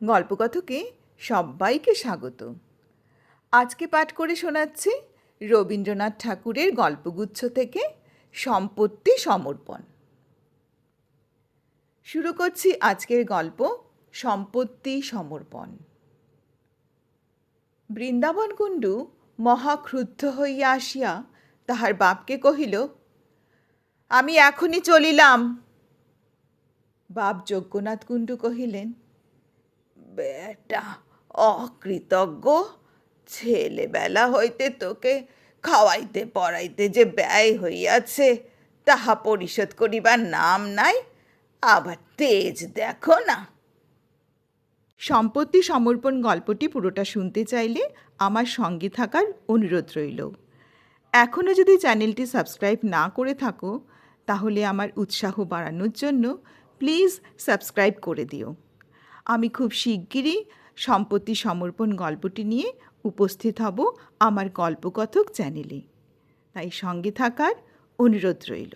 গল্পকথকে সবাইকে স্বাগত। আজকে পাঠ করে শোনাচ্ছি রবীন্দ্রনাথ ঠাকুরের গল্পগুচ্ছ থেকে সম্পত্তি সমর্পণ। শুরু করছি আজকের গল্প সম্পত্তি সমর্পণ। বৃন্দাবন কুণ্ডু মহা ক্রুদ্ধ হইয়া আসিয়া তাহার বাপকে কহিল, আমি এখনই চলিলাম। বাপ যজ্ঞনাথ কুণ্ডু কহিলেন, বেটা অকৃতজ্ঞ, ছেলেবেলা হইতে তোকে খাওয়াইতে পড়াইতে যে ব্যয় হইয়াছে তাহা পরিশোধ করিবার নাম নাই, আবার তেজ দেখো না। সম্পত্তি সমর্পণ গল্পটি পুরোটা শুনতে চাইলে আমার সঙ্গে থাকার অনুরোধ রইল। এখনও যদি চ্যানেলটি সাবস্ক্রাইব না করে থাকো তাহলে আমার উৎসাহ বাড়ানোর জন্য প্লিজ সাবস্ক্রাইব করে দিও। আমি খুব শিগগিরই সম্পত্তি সমর্পণ গল্পটি নিয়ে উপস্থিত হব আমার গল্পকথক চ্যানেলে, তাই সঙ্গে থাকার অনুরোধ রইল।